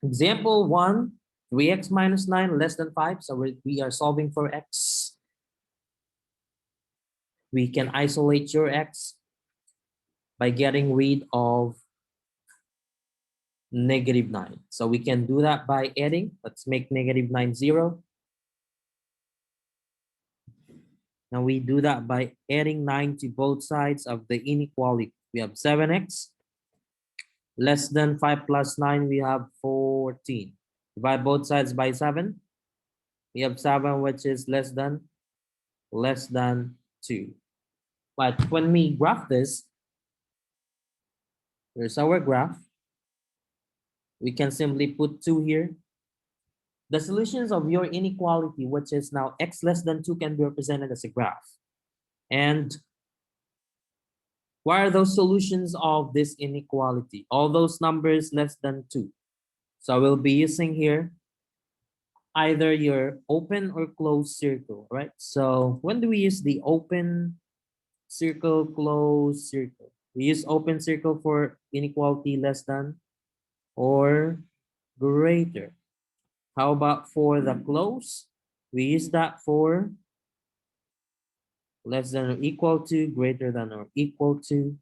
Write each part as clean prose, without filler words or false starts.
Example 1, 3x minus 9 less than 5. So we are solving for x. We can isolate your x by getting rid of -9. So we can do that by adding. Let's make -9 0. Now we do that by adding 9 to both sides of the inequality. We have 7x less than 5 plus 9, we have 14. Divide both sides by 7. We have 7, which is less than 2. But when we graph this, here's our graph. We can simply put 2 here. The solutions of your inequality, which is now x less than 2, can be represented as a graph. And what are those solutions of this inequality? All those numbers less than 2. So we'll be using here either your open or closed circle, right? So when do we use the open circle, closed circle? We use open circle for inequality less than or greater. How about for the close? We use that for less than or equal to, greater than or equal to.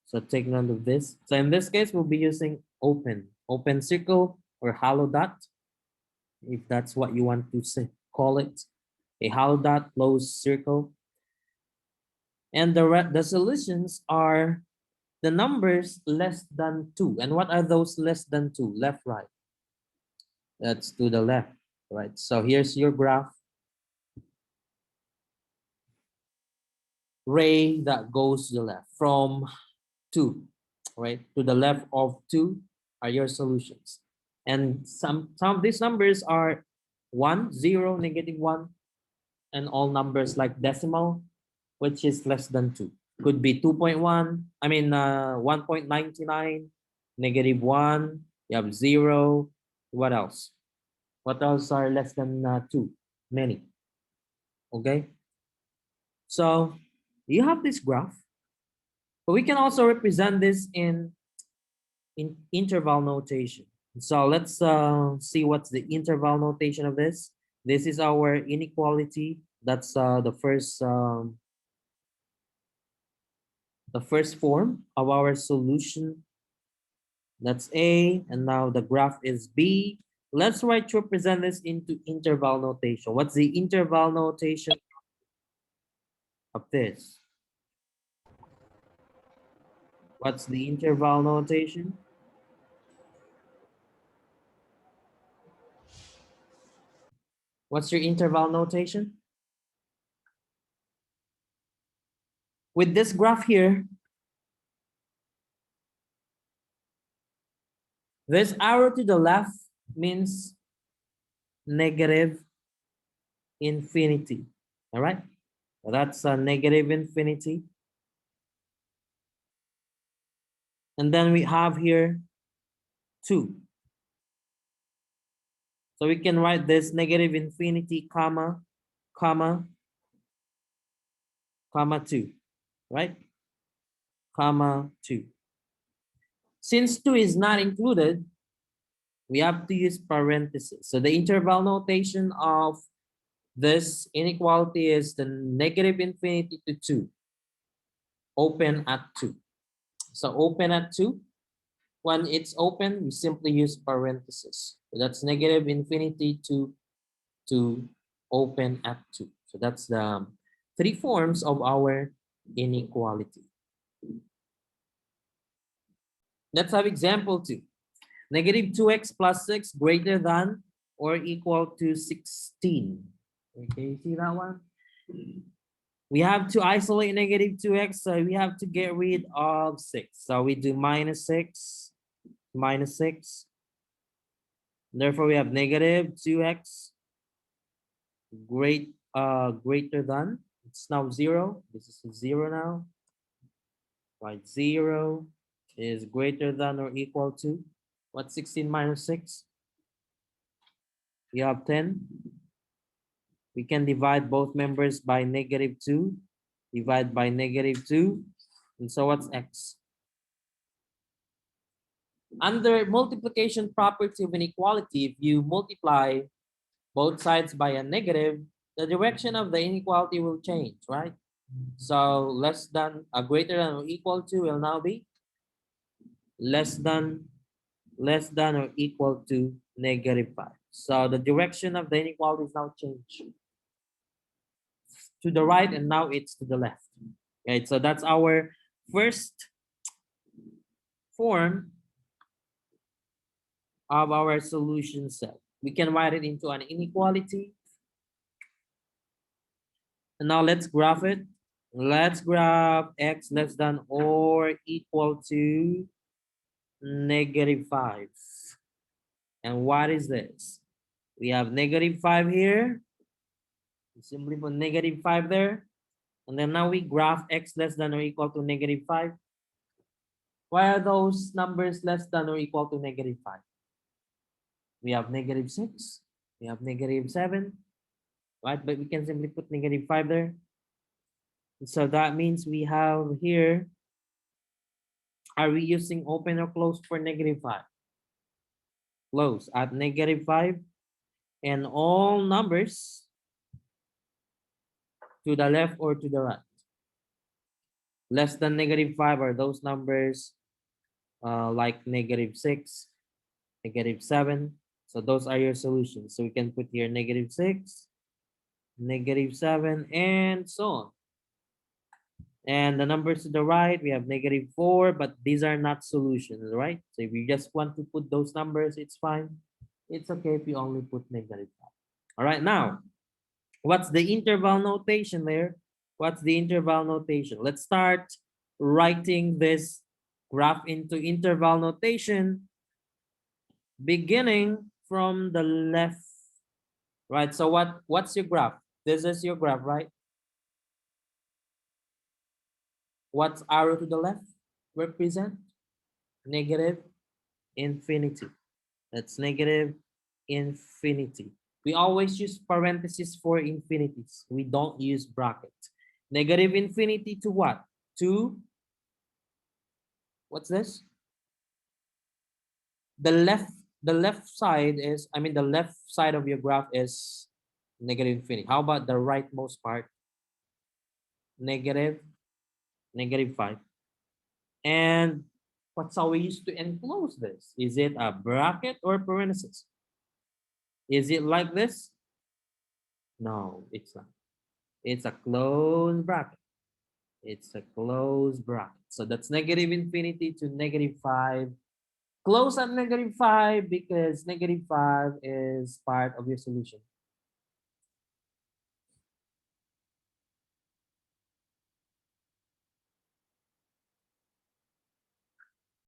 So take note of this. So in this case, we'll be using open circle or hollow dot, if that's what you want to say, call it. A hollow dot, closed circle. And the solutions are the numbers less than 2. And what are those less than 2? Left, right. That's to the left, right? So here's your graph. Ray that goes to the left from 2, right? To the left of 2 are your solutions. And some of these numbers are 1, 0, -1, and all numbers like decimal, which is less than 2. Could be 2.1, 1.99, -1, you have 0. What else? What else are less than 2? Many. Okay. So you have this graph, but we can also represent this in interval notation. So let's see what's the interval notation of this. This is our inequality. That's the first form of our solution. That's A, and now the graph is B. Let's try to represent this into interval notation. What's the interval notation of this? What's the interval notation? What's your interval notation? With this graph here, this arrow to the left means negative infinity. All right, so that's a negative infinity. And then we have here 2. So we can write this negative infinity, comma, 2, right? Comma 2. Since 2 is not included, we have to use parentheses. So the interval notation of this inequality is the negative infinity to 2, open at 2. So open at 2. When it's open, we simply use parentheses. So that's negative infinity to open at 2. So that's the 3 forms of our inequality. Let's have example 2. Negative 2x plus 6 greater than or equal to 16. Okay, see that one? We have to isolate negative 2x, so we have to get rid of 6. So we do -6, -6. Therefore, we have negative 2x greater than. It's now 0. This is 0 now. Right, 0 is greater than or equal to. What's 16 minus 6? We have 10. We can divide both members by -2. Divide by -2. And so what's x? Under multiplication property of inequality, if you multiply both sides by a negative, the direction of the inequality will change, right? So less than, greater than or equal to will now be less than, or equal to -5. So the direction of the inequality is now changed to the right, and now it's to the left. Okay, so that's our first form of our solution set. We can write it into an inequality. And now let's graph it. Let's graph x less than or equal to -5. And what is this? We have -5 here. We simply put -5 there. And then now we graph x less than or equal to -5. Why are those numbers less than or equal to -5? We have -6. We have -7. Right? But we can simply put -5 there. So that means we have here, are we using open or close for -5? Close at -5, and all numbers to the left or to the right. Less than -5 are those numbers like -6, -7. So those are your solutions. So we can put here -6, -7, and so on. And the numbers to the right, we have -4, but these are not solutions, right? So if you just want to put those numbers, it's fine. It's okay if you only put -5. All right, now, what's the interval notation there? What's the interval notation? Let's start writing this graph into interval notation, beginning from the left, right? So what's your graph? This is your graph, right? What's arrow to the left represent? Negative infinity. That's negative infinity. We always use parentheses for infinities. We don't use bracket. Negative infinity to what? To, what's this? The left, side is, the left side of your graph is negative infinity. How about the rightmost part? Negative, -5. And what's how we used to enclose this? Is it a bracket or parenthesis? Is it like this? No, it's not. It's a closed bracket. It's a closed bracket. So that's negative infinity to -5. Close at -5 because -5 is part of your solution.